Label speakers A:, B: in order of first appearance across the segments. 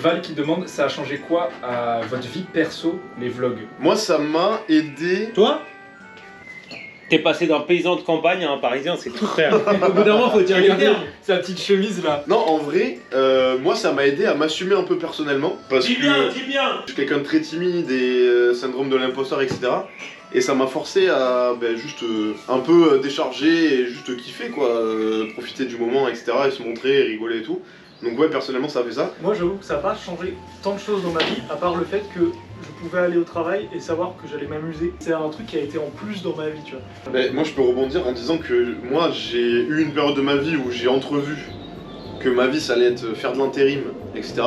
A: Val qui demande, ça a changé quoi à votre vie perso, les vlogs?
B: Moi, ça m'a aidé.
C: Toi? T'es passé d'un paysan de campagne à un parisien, c'est tout frère. Au bout d'un moment, faut dire les termes.
A: Sa petite chemise là.
B: Non, en vrai, moi, ça m'a aidé à m'assumer un peu personnellement. Parce
C: Dis
B: que
C: bien, dis bien.
B: je suis quelqu'un de très timide et syndrome de l'imposteur, etc. Et ça m'a forcé à juste un peu décharger et juste kiffer, quoi. Profiter du moment, etc. Et se montrer, et rigoler et tout. Donc ouais, personnellement, ça a fait ça.
D: Moi, j'avoue que ça n'a pas changé tant de choses dans ma vie, à part le fait que je pouvais aller au travail et savoir que j'allais m'amuser. C'est un truc qui a été en plus dans ma vie, tu vois.
B: Moi, je peux rebondir en disant que moi, j'ai eu une période de ma vie où j'ai entrevu que ma vie, ça allait être faire de l'intérim, etc.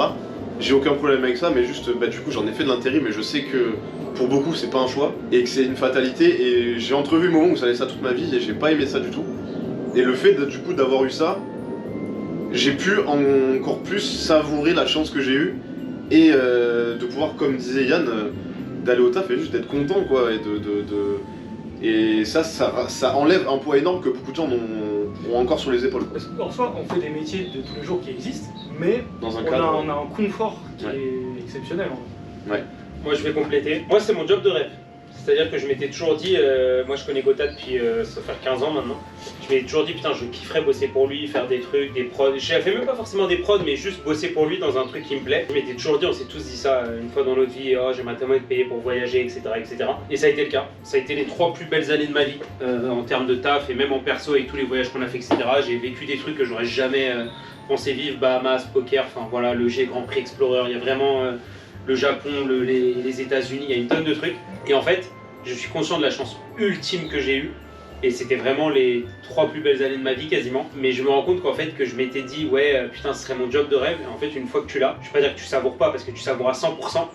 B: J'ai aucun problème avec ça, mais juste, du coup, j'en ai fait de l'intérim et je sais que pour beaucoup, c'est pas un choix et que c'est une fatalité. Et j'ai entrevu le moment où ça allait être ça toute ma vie et j'ai pas aimé ça du tout. Et le fait, du coup, d'avoir eu ça, j'ai pu encore plus savourer la chance que j'ai eue et de pouvoir, comme disait Yann, d'aller au taf et juste d'être content, quoi. Et ça enlève un poids énorme que beaucoup de gens ont encore sur les épaules.
D: Parce qu'en soi, on fait des métiers de tous les jours qui existent, mais
B: Dans un
D: on
B: cadre.
D: a un confort qui
B: Ouais.
D: est exceptionnel. En vrai.
C: Moi, je vais compléter. Moi, c'est mon job de rêve. C'est-à-dire que je m'étais toujours dit, moi je connais Gotha depuis, ça fait 15 ans maintenant. Je m'étais toujours dit, putain, je kifferais bosser pour lui, faire des trucs, des prods. J'ai fait même pas forcément des prods, mais juste bosser pour lui dans un truc qui me plaît. Je m'étais toujours dit, on s'est tous dit ça une fois dans notre vie, oh, j'aimerais tellement être payé pour voyager, etc., etc. Et ça a été le cas. Ça a été les 3 plus belles années de ma vie, en termes de taf et même en perso avec tous les voyages qu'on a fait, etc. J'ai vécu des trucs que j'aurais jamais pensé vivre, Bahamas, poker, enfin voilà, le G Grand Prix Explorer, il y a vraiment le Japon, les États-Unis, il y a une tonne de trucs. Et en fait, je suis conscient de la chance ultime que j'ai eue. Et c'était vraiment les 3 plus belles années de ma vie quasiment. Mais je me rends compte qu'en fait que je m'étais dit ouais putain ce serait mon job de rêve. Et en fait une fois que tu l'as, je vais pas dire que tu savoures pas parce que tu savoures à 100%,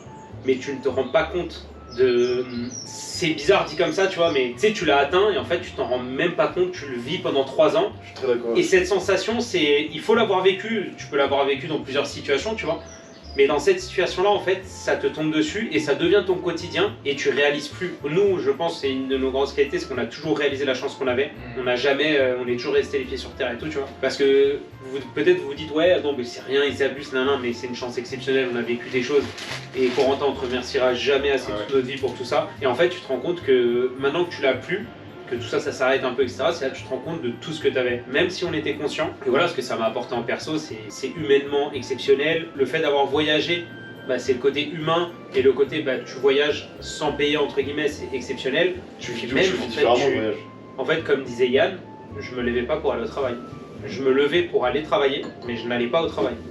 C: mais tu ne te rends pas compte de... C'est bizarre dit comme ça tu vois, mais tu sais tu l'as atteint et en fait tu t'en rends même pas compte, tu le vis pendant 3 ans.
B: Je suis très d'accord.
C: Et cette sensation c'est... Il faut l'avoir vécu, tu peux l'avoir vécu dans plusieurs situations tu vois. Mais dans cette situation-là, en fait, ça te tombe dessus et ça devient ton quotidien et tu réalises plus. Nous, je pense, c'est une de nos grandes qualités, c'est qu'on a toujours réalisé la chance qu'on avait. On n'a jamais, on est toujours resté les pieds sur terre et tout, tu vois. Parce que peut-être vous vous dites, ouais, non, mais c'est rien, ils abusent, nan, mais c'est une chance exceptionnelle, on a vécu des choses. Et Corentin, on te remerciera jamais assez toute notre vie pour tout ça. Et en fait, tu te rends compte que maintenant que tu l'as plus, que tout ça, ça s'arrête un peu, etc. C'est là que tu te rends compte de tout ce que tu avais, même si on était conscient. Et voilà, ce que ça m'a apporté en perso, c'est humainement exceptionnel. Le fait d'avoir voyagé, c'est le côté humain, et le côté, tu voyages sans payer, entre guillemets, c'est exceptionnel.
B: Tu vis
C: Même,
B: différemment le voyage.
C: En fait, comme disait Yann, je me levais pas pour aller au travail. Je me levais pour aller travailler, mais je n'allais pas au travail.